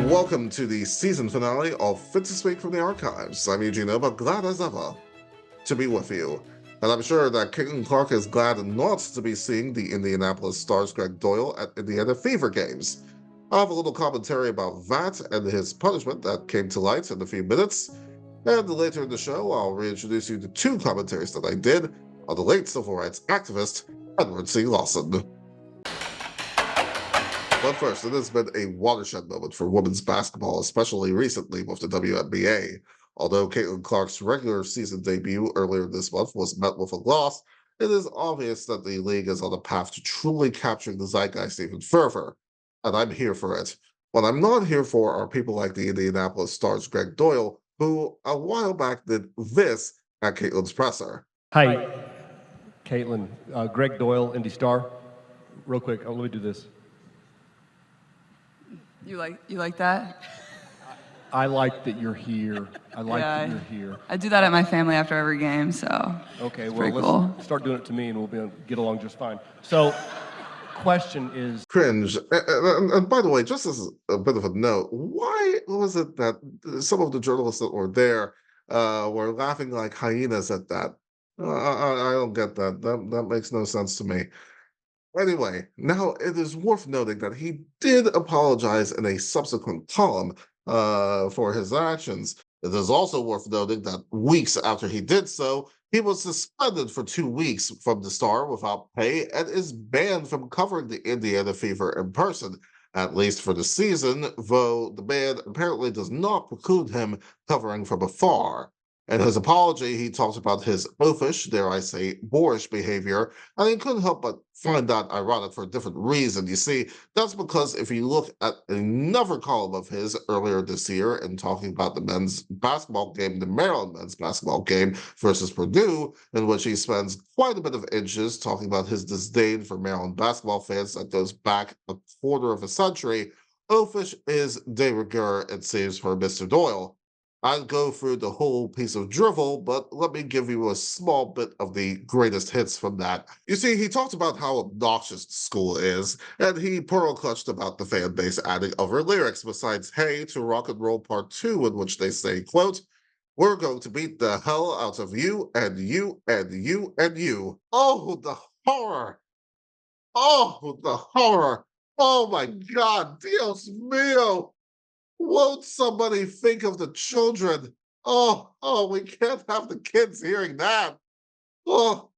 Welcome to the season finale of Fit to Speak from the Archives. I'm Eugene Obah, glad as ever to be with you. And I'm sure that Caitlin Clark is glad not to be seeing the Indianapolis Stars' Gregg Doyel at Indiana Fever games. I'll have a little commentary about that and his punishment that came to light in a few minutes. And later in the show, I'll reintroduce you to two commentaries that I did on the late civil rights activist, Edward C. Lawson. But first, it has been a watershed moment for women's basketball, especially recently with the WNBA. Although Caitlin Clark's regular season debut earlier this month was met with a loss, it is obvious that the league is on a path to truly capturing the zeitgeist even further. And I'm here for it. What I'm not here for are people like the Indianapolis Stars' Gregg Doyel, who a while back did this at Caitlin's presser. Hi, Caitlin. Gregg Doyel, Indy Star. Real quick, let me do this. You like that? I like that you're here. I like Yeah, that you're here. I do that at my family after every game, so Okay, well, pretty let's cool. start doing it to me and we'll be able to get along just fine. So, question is... Cringe. And by the way, just as a bit of a note, why was it that some of the journalists that were there were laughing like hyenas at that? I don't get that. That makes no sense to me. Anyway, now it is worth noting that he did apologize in a subsequent column for his actions. It is also worth noting that weeks after he did so, he was suspended for 2 weeks from the Star without pay and is banned from covering the Indiana Fever in person, at least for the season, though the ban apparently does not preclude him covering from afar. In his apology, he talks about his oafish, dare I say, boorish behavior, and he couldn't help but find that ironic for a different reason. You see, that's because if you look at another column of his earlier this year in talking about the men's basketball game, the Maryland men's basketball game versus Purdue, in which he spends quite a bit of inches talking about his disdain for Maryland basketball fans that goes back a quarter of a century, oafish is de rigueur, it seems, for Mr. Doyel. I'd go through the whole piece of drivel, but let me give you a small bit of the greatest hits from that. You see, he talked about how obnoxious the school is, and he pearl-clutched about the fan base adding other lyrics besides Hey to Rock and Roll Part 2, in which they say, quote, we're going to beat the hell out of you and you and you and you. Oh, the horror. Oh, the horror. Oh my God, Dios mío. Won't somebody think of the children? Oh, we can't have the kids hearing that. Oh,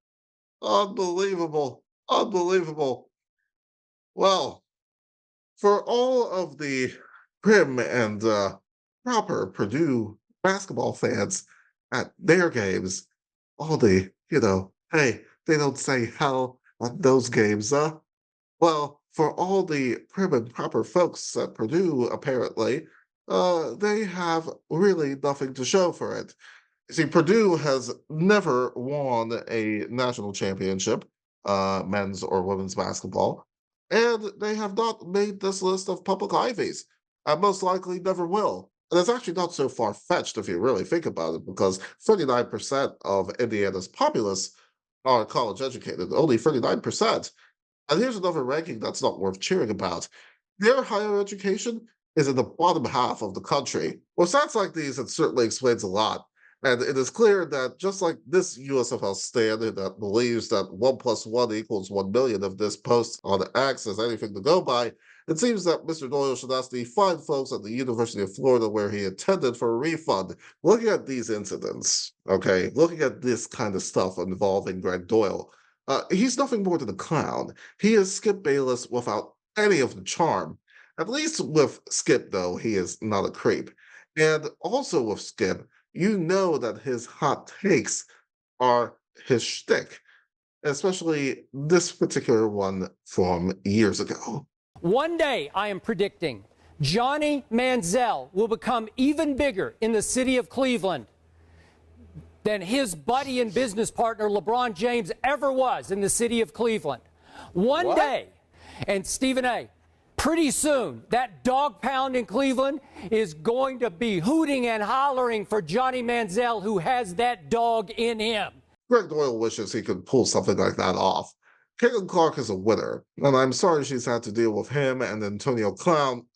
unbelievable. Unbelievable. Well, for all of the prim and proper Purdue basketball fans at their games, all the, hey, they don't say hell at those games, huh? Well, for all the prim and proper folks at Purdue, apparently, they have really nothing to show for it. You see, Purdue has never won a national championship, men's or women's basketball, and they have not made this list of public ivies, and most likely never will. And it's actually not so far-fetched if you really think about it, because 39% of Indiana's populace are college educated, only 39%. And here's another ranking that's not worth cheering about. Their higher education is in the bottom half of the country. With stats like these, it certainly explains a lot. And it is clear that just like this USFL stand that believes that 1 + 1 = 1 million if this post on X is anything to go by, it seems that Mr. Doyle should ask the fine folks at the University of Florida where he attended for a refund. Looking at these incidents, okay, looking at this kind of stuff involving Gregg Doyel, he's nothing more than a clown. He is Skip Bayless without any of the charm. At least with Skip, though, he is not a creep. And also with Skip, you know that his hot takes are his shtick, especially this particular one from years ago. One day, I am predicting, Johnny Manziel will become even bigger in the city of Cleveland than his buddy and business partner LeBron James ever was in the city of Cleveland. One day, and Stephen A., pretty soon, that dog pound in Cleveland is going to be hooting and hollering for Johnny Manziel, who has that dog in him. Gregg Doyel wishes he could pull something like that off. Caitlin Clark is a winner, and I'm sorry she's had to deal with him and Antonio Brown,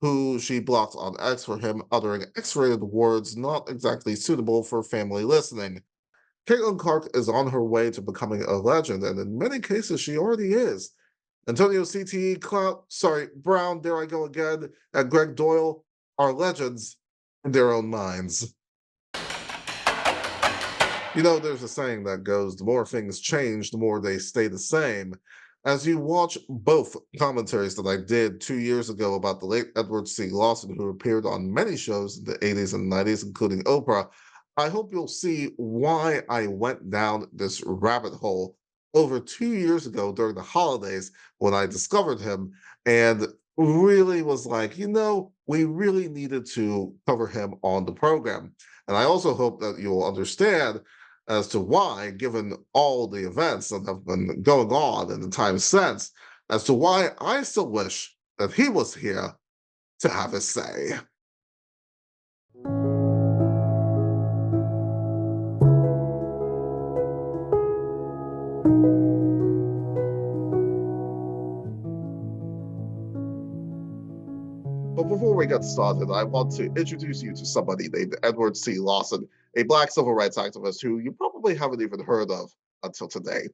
who she blocked on X for him uttering X-rated words not exactly suitable for family listening. Caitlin Clark is on her way to becoming a legend, and in many cases, she already is. Antonio CTE, Brown, there I go again, and Gregg Doyel are legends in their own minds. You know, there's a saying that goes, the more things change, the more they stay the same. As you watch both commentaries that I did 2 years ago about the late Edward C. Lawson, who appeared on many shows in the 80s and 90s, including Oprah, I hope you'll see why I went down this rabbit hole over 2 years ago during the holidays when I discovered him and really was like, we really needed to cover him on the program. And I also hope that you'll understand as to why, given all the events that have been going on in the time since, as to why I still wish that he was here to have his say. But before we get started, I want to introduce you to somebody named Edward C. Lawson, a Black civil rights activist who you probably haven't even heard of until today.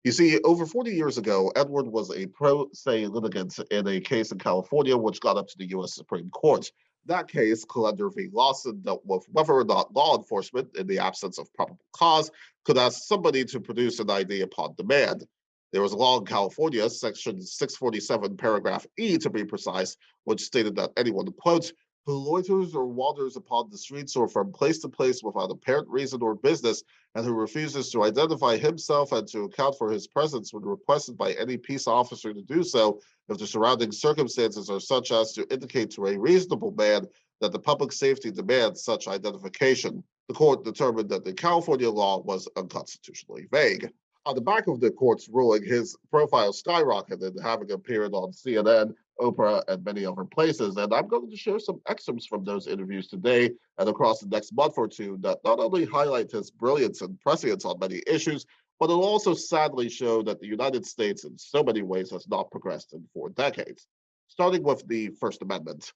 You see, over 40 years ago, Edward was a pro se litigant in a case in California which got up to the U.S. Supreme Court. That case, Callender v. Lawson, dealt with whether or not law enforcement, in the absence of probable cause, could ask somebody to produce an ID upon demand. There was a law in California, section 647, paragraph E to be precise, which stated that anyone, quote, who loiters or wanders upon the streets or from place to place without apparent reason or business, and who refuses to identify himself and to account for his presence when requested by any peace officer to do so, if the surrounding circumstances are such as to indicate to a reasonable man that the public safety demands such identification. The court determined that the California law was unconstitutionally vague. On the back of the court's ruling, his profile skyrocketed, having appeared on CNN, Oprah, and many other places. And I'm going to share some excerpts from those interviews today and across the next month or two that not only highlight his brilliance and prescience on many issues, but it'll also sadly show that the United States in so many ways has not progressed in 4 decades. Starting with the First Amendment.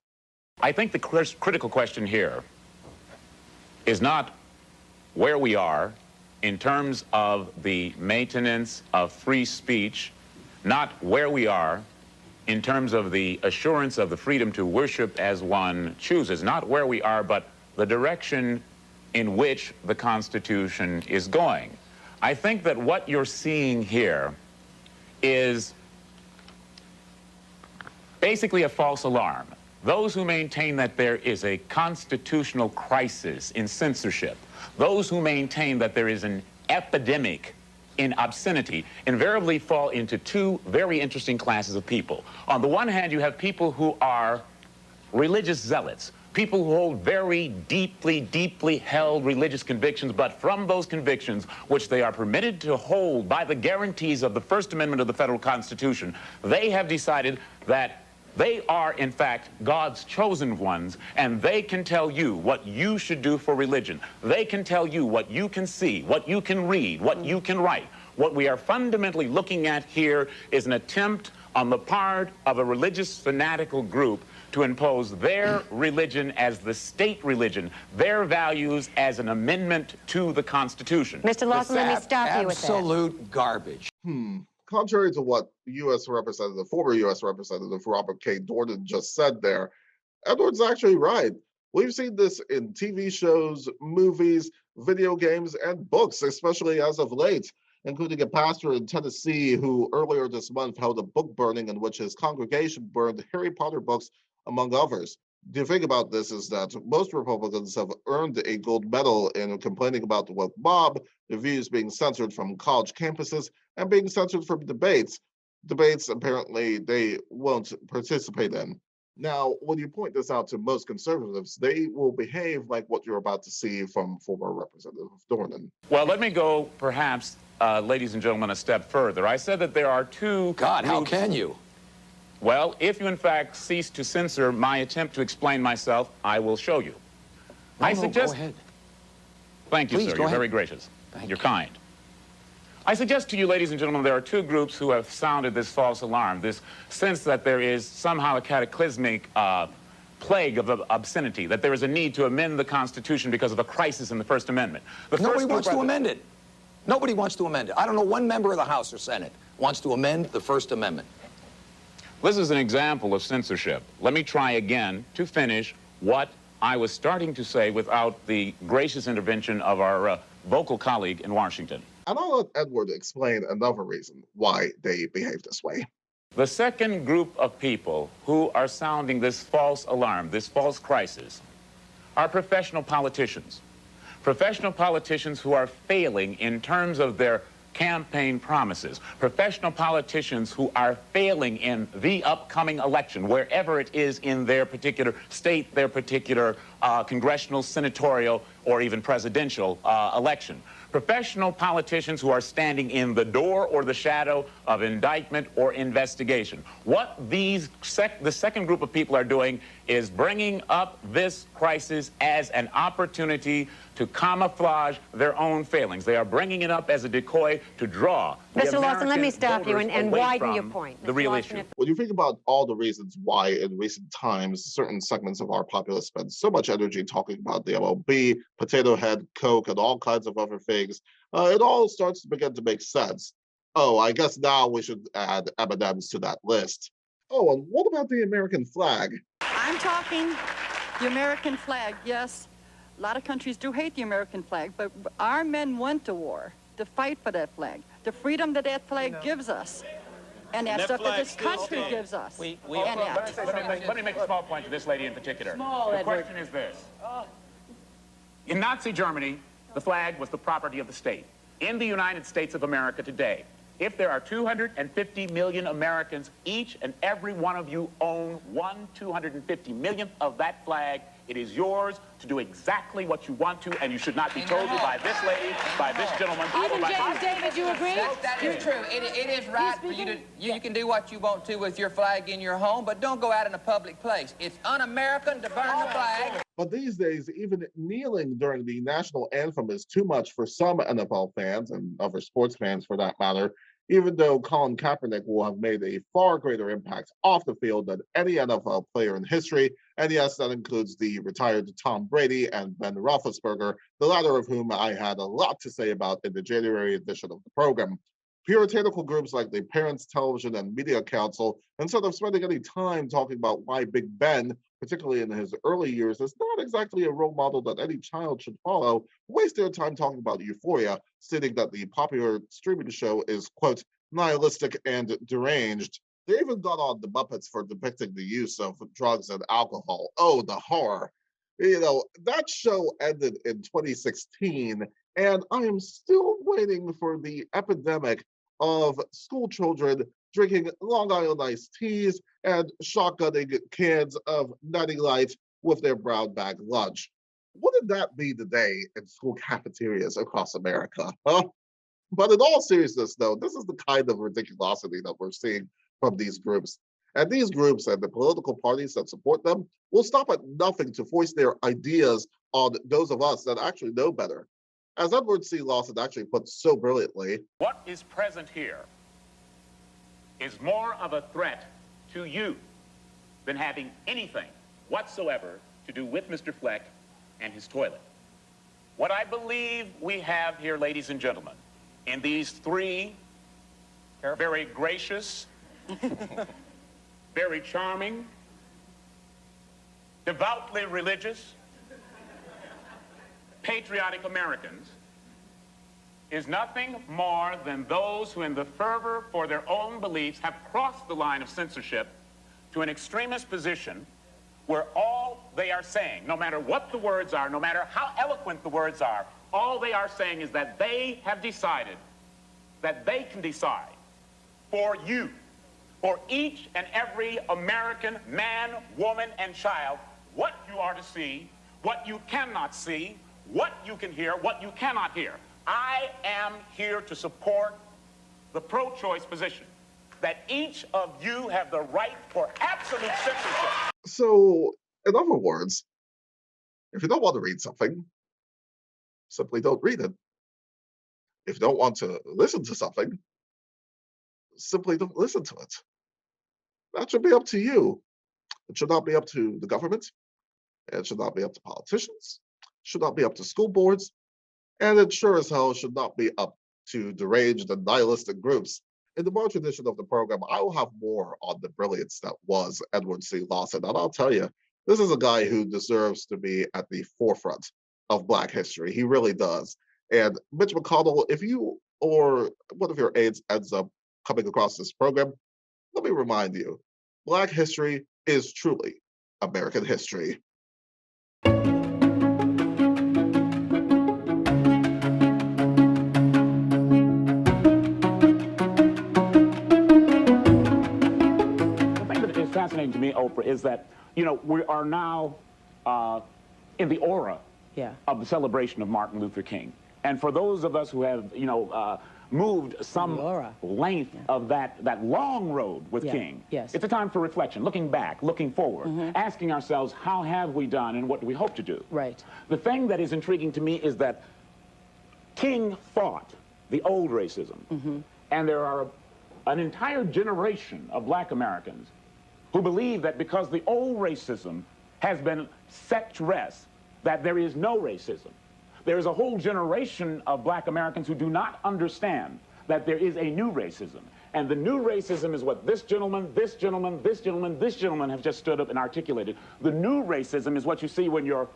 I think the critical question here is not where we are in terms of the maintenance of free speech, not where we are in terms of the assurance of the freedom to worship as one chooses, not where we are, but the direction in which the Constitution is going. I think that what you're seeing here is basically a false alarm. Those who maintain that there is a constitutional crisis in censorship, those who maintain that there is an epidemic in obscenity, invariably fall into 2 very interesting classes of people. On the one hand, you have people who are religious zealots, people who hold very deeply held religious convictions, but from those convictions, which they are permitted to hold by the guarantees of the First Amendment of the federal Constitution, they have decided that they are, in fact, God's chosen ones, and they can tell you what you should do for religion. They can tell you what you can see, what you can read, what you can write. What we are fundamentally looking at here is an attempt on the part of a religious fanatical group to impose their religion as the state religion, their values as an amendment to the Constitution. Mr. Lawson, let me stop you with that. Absolute garbage. Contrary to what former U.S. Representative Robert K. Dornan just said there, Edward's actually right. We've seen this in TV shows, movies, video games, and books, especially as of late, including a pastor in Tennessee who earlier this month held a book burning in which his congregation burned Harry Potter books, among others. The thing about this is that most Republicans have earned a gold medal in complaining about the woke mob, the views being censored from college campuses, and being censored from debates. Debates, apparently, they won't participate in. Now, when you point this out to most conservatives, they will behave like what you're about to see from former Representative Dornan. Well, let me go, perhaps, ladies and gentlemen, a step further. I said that there are 2 God, how groups. can you? Well, if you, in fact, cease to censor my attempt to explain myself, I will show you. I suggest... Go ahead. Thank you, Please, sir. go You're ahead. very gracious. Thank You're you. kind. I suggest to you, ladies and gentlemen, there are 2 groups who have sounded this false alarm, this sense that there is somehow a cataclysmic plague of obscenity, that there is a need to amend the Constitution because of a crisis in the First Amendment. Nobody wants to amend it. Nobody wants to amend it. I don't know one member of the House or Senate wants to amend the First Amendment. This is an example of censorship. Let me try again to finish what I was starting to say without the gracious intervention of our vocal colleague in Washington. And I'll let Edward explain another reason why they behave this way. The second group of people who are sounding this false alarm, this false crisis, are professional politicians. Professional politicians who are failing in terms of their campaign promises. Professional politicians who are failing in the upcoming election, wherever it is in their particular state, their particular congressional, senatorial, or even presidential election. Professional politicians who are standing in the door or the shadow of indictment or investigation. What the second group of people are doing is bringing up this crisis as an opportunity to camouflage their own failings. They are bringing it up as a decoy to draw Mr. Lawson, let me American stop you and voters away widen your from point. The Mr. real Lawson, issue. When you think about all the reasons why in recent times certain segments of our populace spend so much energy talking about the MLB, Potato Head, Coke, and all kinds of other things, it all starts to begin to make sense. Oh, I guess now we should add M&Ms to that list. Oh, and what about the American flag? I'm talking the American flag, yes. A lot of countries do hate the American flag, but our men went to war to fight for that flag. The freedom that that flag gives us, and that stuff that this country gives us. Let me make a small point to this lady in particular. The question is this. In Nazi Germany, the flag was the property of the state. In the United States of America today, if there are 250 million Americans, each and every one of you own 1/250 millionth of that flag. It is yours to do exactly what you want to, and you should not be told to by this lady, by this gentleman. Even James David, you agree? That is true. It is right for you to, you can do what you want to with your flag in your home, but don't go out in a public place. It's un-American to burn the flag. But these days, even kneeling during the national anthem is too much for some NFL fans and other sports fans for that matter, even though Colin Kaepernick will have made a far greater impact off the field than any NFL player in history. And yes, that includes the retired Tom Brady and Ben Roethlisberger, the latter of whom I had a lot to say about in the January edition of the program. Puritanical groups like the Parents Television and Media Council, instead of spending any time talking about why Big Ben, particularly in his early years, is not exactly a role model that any child should follow, waste their time talking about Euphoria, stating that the popular streaming show is, quote, nihilistic and deranged. They even got on the Muppets for depicting the use of drugs and alcohol. Oh, the horror. You know, that show ended in 2016, and I am still waiting for the epidemic of school children drinking Long Island iced teas and shotgunning cans of Nutty Light with their brown bag lunch. Wouldn't that be the day in school cafeterias across America? Huh? But in all seriousness, though, this is the kind of ridiculosity that we're seeing from these groups. And these groups and the political parties that support them will stop at nothing to voice their ideas on those of us that actually know better. As Edward C. Lawson actually put so brilliantly, what is present here is more of a threat to you than having anything whatsoever to do with Mr. Fleck and his toilet. What I believe we have here, ladies and gentlemen, in these three very gracious, very charming, devoutly religious, patriotic Americans is nothing more than those who in the fervor for their own beliefs have crossed the line of censorship to an extremist position where all they are saying, no matter what the words are, no matter how eloquent the words are, all they are saying is that they have decided that they can decide for you, for each and every American man, woman, and child, what you are to see, what you cannot see, what you can hear, what you cannot hear. I am here to support the pro-choice position, that each of you have the right for absolute censorship. so in other words, if you don't want to read something, simply don't read it. If you don't want to listen to something, simply don't listen to it. That should be up to you. It should not be up to the government. It should not be up to politicians. It should not be up to school boards. And it sure as hell should not be up to deranged and nihilistic groups. In the March edition of the program, I will have more on the brilliance that was Edward C. Lawson. And I'll tell you, this is a guy who deserves to be at the forefront of Black history. He really does. And Mitch McConnell, if you or one of your aides ends up coming across this program, let me remind you, Black history is truly American history. Fascinating to me, Oprah, is that, we are now in the aura of the celebration of Martin Luther King. And for those of us who have, moved some length of that long road with King, it's a time for reflection, looking back, looking forward, asking ourselves, how have we done and what do we hope to do? Right. The thing that is intriguing to me is that King fought the old racism, and there are an entire generation of Black Americans who believe that because the old racism has been set to rest, that there is no racism. There is a whole generation of Black Americans who do not understand that there is a new racism. And the new racism is what this gentleman, this gentleman, this gentleman, this gentleman have just stood up and articulated. The new racism is what you see when your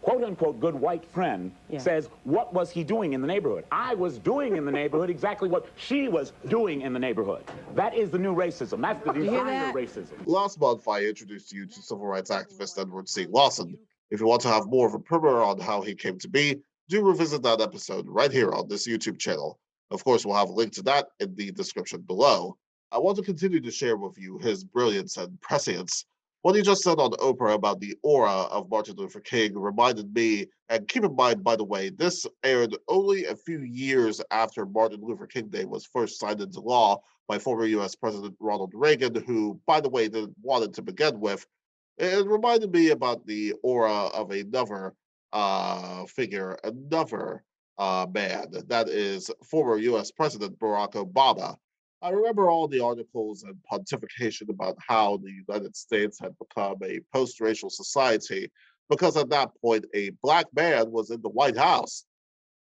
quote-unquote good white friend says, what was he doing in the neighborhood? I was doing in the neighborhood exactly what she was doing in the neighborhood. That is the new racism. That's the designer racism. Last month, I introduced you to civil rights activist Edward C. Lawson. If you want to have more of a primer on how he came to be, do revisit that episode right here on this YouTube channel. Of course, we'll have a link to that in the description below. I want to continue to share with you his brilliance and prescience. What he just said on Oprah about the aura of Martin Luther King reminded me, and keep in mind, by the way, this aired only a few years after Martin Luther King Day was first signed into law by former U.S. President Ronald Reagan, who, by the way, didn't want it to begin with. It reminded me about the aura of another figure, another man, that is former U.S. President Barack Obama. I remember all the articles and pontification about how the United States had become a post-racial society because at that point a Black man was in the White House.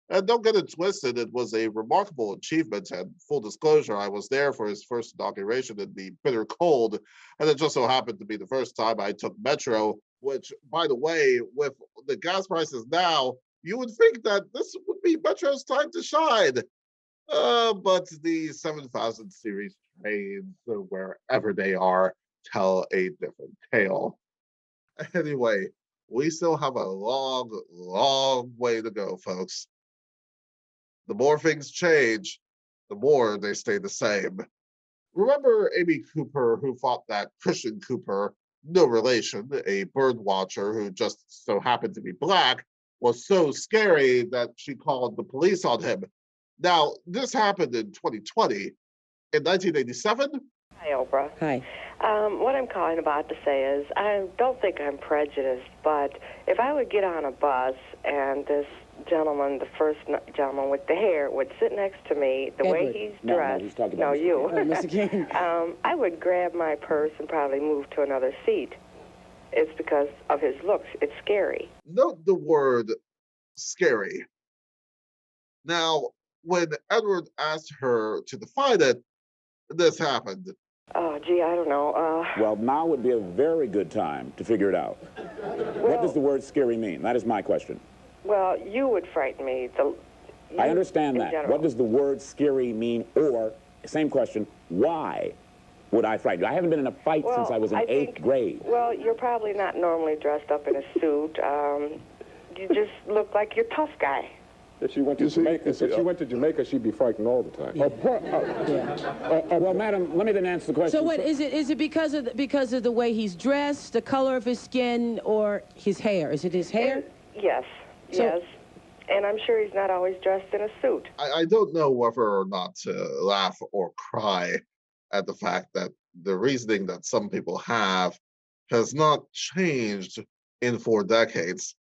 And don't get it twisted, it was a remarkable achievement, and full disclosure, I was there for his first inauguration in the bitter cold, and it just so happened to be the first time I took Metro, which, by the way, with the gas prices now, you would think that this would be Metro's time to shine. But the 7000 series trains, wherever they are, tell a different tale. Anyway, we still have a long, long way to go, folks. The more things change, the more they stay the same. Remember Amy Cooper, who fought that Christian Cooper, no relation, a bird watcher who just so happened to be Black, was so scary that she called the police on him. Now, this happened in 2020. In 1987? Hi, Oprah. Hi. What I'm calling about to say is I don't think I'm prejudiced, but if I would get on a bus and this gentleman, the first gentleman with the hair, would sit next to me, the way he's dressed, he's talking about you, Mr. King. I would grab my purse and probably move to another seat. It's because of his looks. It's scary. Note the word scary. Now, when Edward asked her to define it, this happened. Oh, gee, I don't know. Well, now would be a very good time to figure it out. What does the word scary mean? That is my question. Well, you would frighten me. I understand that. General. What does the word scary mean? Or, same question, why would I frighten you? I haven't been in a fight since I was in 8th grade. Well, you're probably not normally dressed up in a suit. You just look like you're a tough guy. If she went to Jamaica, she'd be frightened all the time. Well, madam, let me then answer the question. So what is it? Is it because of the way he's dressed, the color of his skin, or his hair? Is it his hair? Yes. Yes. And I'm sure he's not always dressed in a suit. I don't know whether or not to laugh or cry at the fact that the reasoning that some people have has not changed in 4 decades.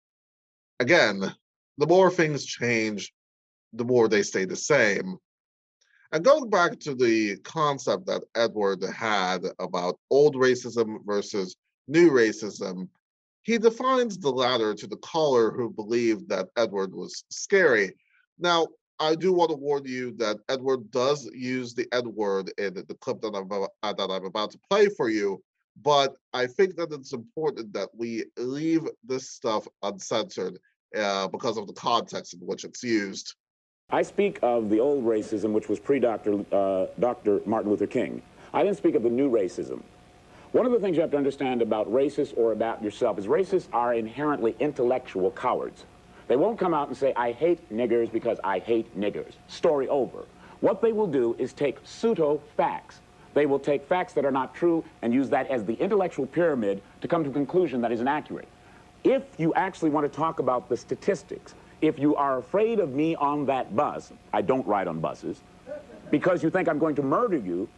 Again, the more things change, the more they stay the same. And going back to the concept that Edward had about old racism versus new racism, he defines the latter to the caller who believed that Edward was scary. Now, I do want to warn you that Edward does use the N-word in the clip that I'm about to play for you, but I think that it's important that we leave this stuff uncensored because of the context in which it's used. I speak of the old racism, which was pre-Dr. Dr. Martin Luther King. I didn't speak of the new racism. One of the things you have to understand about racists or about yourself is racists are inherently intellectual cowards. They won't come out and say, I hate niggers because I hate niggers. Story over. What they will do is take pseudo-facts. They will take facts that are not true and use that as the intellectual pyramid to come to a conclusion that is inaccurate. If you actually want to talk about the statistics, if you are afraid of me on that bus, I don't ride on buses, because you think I'm going to murder you,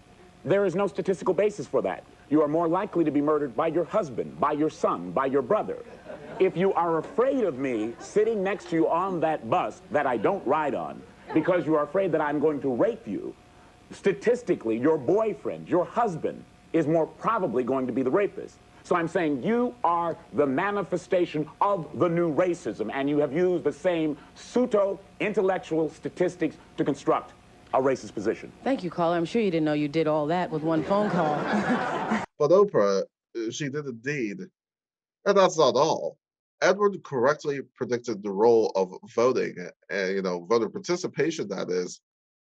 there is no statistical basis for that. You are more likely to be murdered by your husband, by your son, by your brother. If you are afraid of me sitting next to you on that bus that I don't ride on, because you are afraid that I'm going to rape you, statistically, your boyfriend, your husband, is more probably going to be the rapist. So I'm saying you are the manifestation of the new racism, and you have used the same pseudo-intellectual statistics to construct a racist position. Thank you, caller. I'm sure you didn't know you did all that with one phone call. But Oprah, she did indeed. And that's not all. Edward correctly predicted the role of voting, voter participation, that is,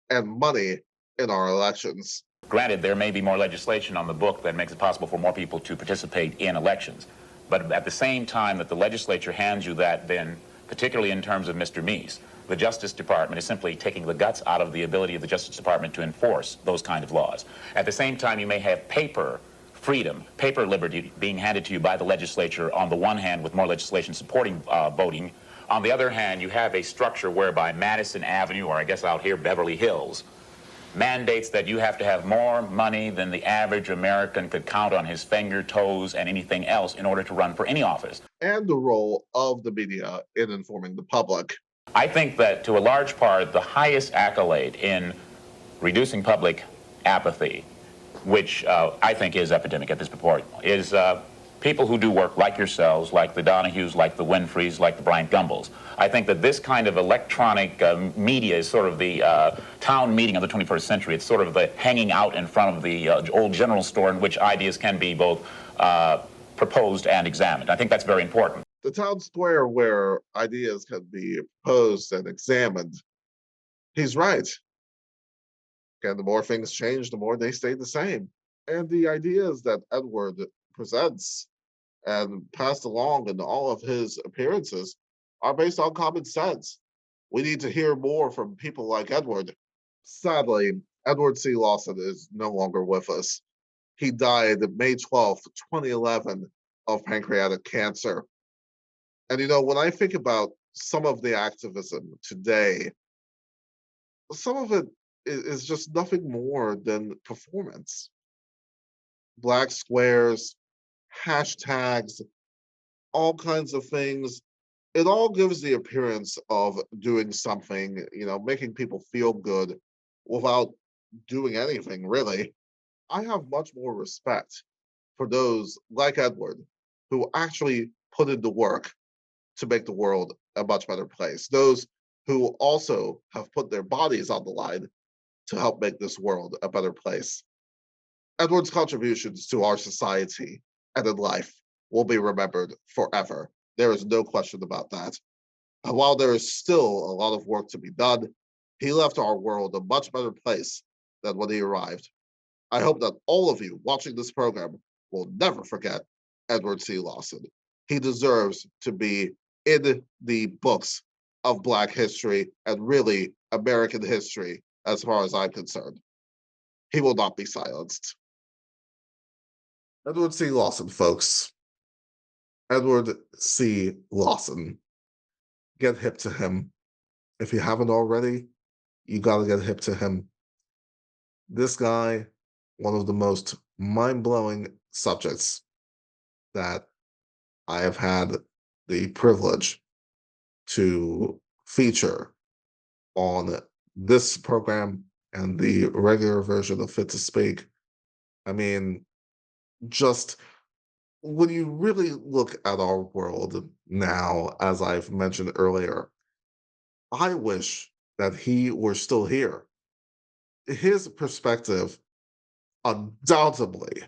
and money in our elections. Granted, there may be more legislation on the book that makes it possible for more people to participate in elections. But at the same time that the legislature hands you that, then, particularly in terms of Mr. Meese, the Justice Department is simply taking the guts out of the ability of the Justice Department to enforce those kind of laws. At the same time, you may have paper freedom, paper liberty being handed to you by the legislature on the one hand with more legislation supporting voting. On the other hand, you have a structure whereby Madison Avenue, or I guess out here Beverly Hills, mandates that you have to have more money than the average American could count on his finger, toes, and anything else in order to run for any office. And the role of the media in informing the public. I think that to a large part, the highest accolade in reducing public apathy, which I think is epidemic at this point, is people who do work like yourselves, like the Donahues, like the Winfreys, like the Bryant Gumbels. I think that this kind of electronic media is sort of the town meeting of the 21st century. It's sort of the hanging out in front of the old general store in which ideas can be both proposed and examined. I think that's very important. The town square where ideas can be proposed and examined. He's right. And the more things change, the more they stay the same. And the ideas that Edward presents and passed along in all of his appearances are based on common sense. We need to hear more from people like Edward. Sadly, Edward C. Lawson is no longer with us. He died May 12th, 2011 of pancreatic cancer. And when I think about some of the activism today, some of it is just nothing more than performance. Black squares, hashtags, all kinds of things. It all gives the appearance of doing something, making people feel good without doing anything, really. I have much more respect for those like Edward who actually put in the work to make the world a much better place. Those who also have put their bodies on the line to help make this world a better place. Edward's contributions to our society and in life will be remembered forever. There is no question about that. And while there is still a lot of work to be done, he left our world a much better place than when he arrived. I hope that all of you watching this program will never forget Edward C. Lawson. He deserves to be in the books of Black history and really American history, as far as I'm concerned. He will not be silenced. Edward C. Lawson, folks. Edward C. Lawson. Get hip to him. If you haven't already, you gotta get hip to him. This guy, one of the most mind-blowing subjects that I have had the privilege to feature on this program and the regular version of Fit to Speak. I mean, just when you really look at our world now, as I've mentioned earlier, I wish that he were still here. His perspective undoubtedly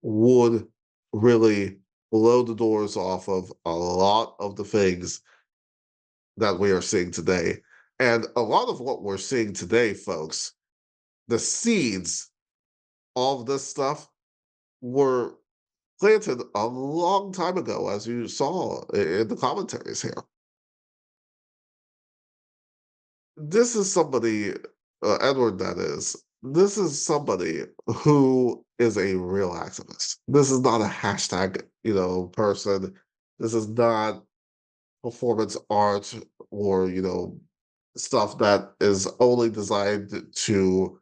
would really blow the doors off of a lot of the things that we are seeing today. And a lot of what we're seeing today, folks, the seeds of this stuff were planted a long time ago, as you saw in the commentaries here. This is somebody, Edward, that is, this is somebody who is a real activist. This is not a hashtag, person. This is not performance art or, stuff that is only designed to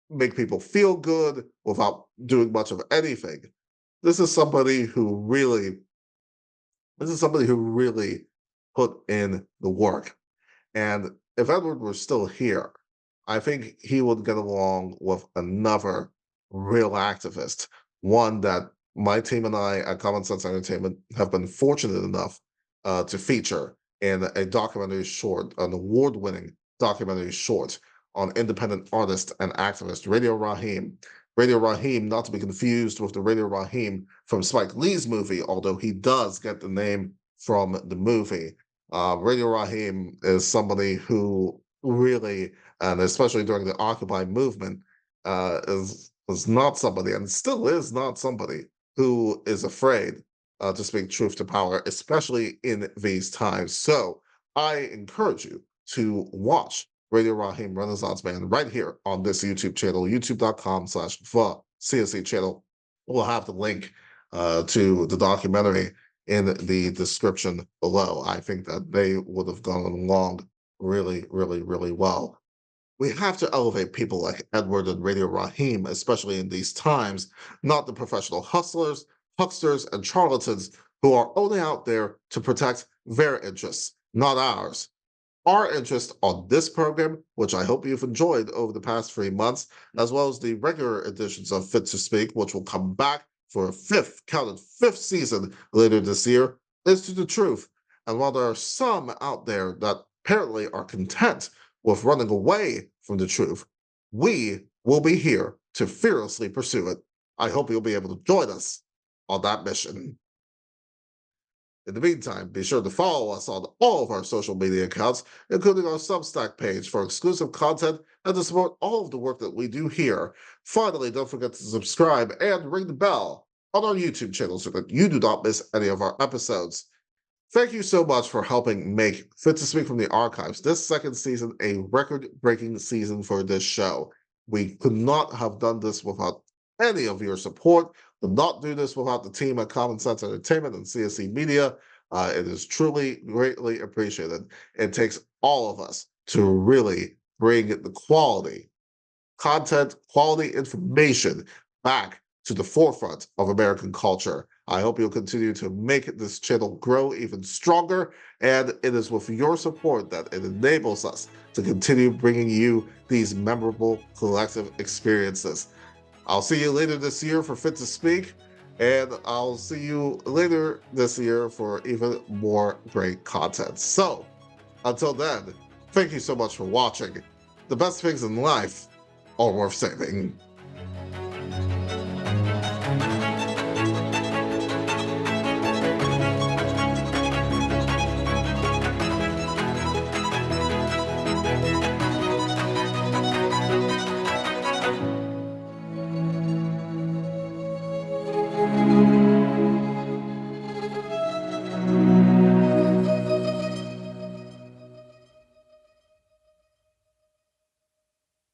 make people feel good without doing much of anything. This is somebody who really, put in the work. And if Edward were still here, I think he would get along with another real activist, one that my team and I at Common Sense Entertainment have been fortunate enough to feature in a documentary short, an award-winning documentary short on independent artist and activist Radio Raheem. Radio Raheem, not to be confused with the Radio Raheem from Spike Lee's movie, although he does get the name from the movie. Radio Raheem is somebody who really, and especially during the Occupy movement, was not somebody, and still is not somebody, who is afraid to speak truth to power, especially in these times. So I encourage you to watch Radio Raheem Renaissance Man right here on this YouTube channel, youtube.com/the CSE channel. We'll have the link to the documentary in the description below. I think that they would have gone along really, really, really well. We have to elevate people like Edward and Radio Raheem, especially in these times, not the professional hustlers, hucksters, and charlatans who are only out there to protect their interests, not ours. Our interest on this program, which I hope you've enjoyed over the past 3 months, as well as the regular editions of Fit to Speak, which will come back for a fifth season later this year, is to the truth. And while there are some out there that apparently are content with running away from the truth, we will be here to fearlessly pursue it. I hope you'll be able to join us on that mission. In the meantime, be sure to follow us on all of our social media accounts, including our Substack page for exclusive content and to support all of the work that we do here. Finally, don't forget to subscribe and ring the bell on our YouTube channel so that you do not miss any of our episodes. Thank you so much for helping make Fit to Speak from the Archives, this second season, a record-breaking season for this show. We could not have done this without any of your support. Could not do this without the team at Common Sense Entertainment and CSE Media. It is truly greatly appreciated. It takes all of us to really bring the quality content, quality information back to the forefront of American culture. I hope you'll continue to make this channel grow even stronger, and it is with your support that it enables us to continue bringing you these memorable collective experiences. I'll see you later this year for Fit to Speak, and I'll see you later this year for even more great content. So, until then, thank you so much for watching. The best things in life are worth saving.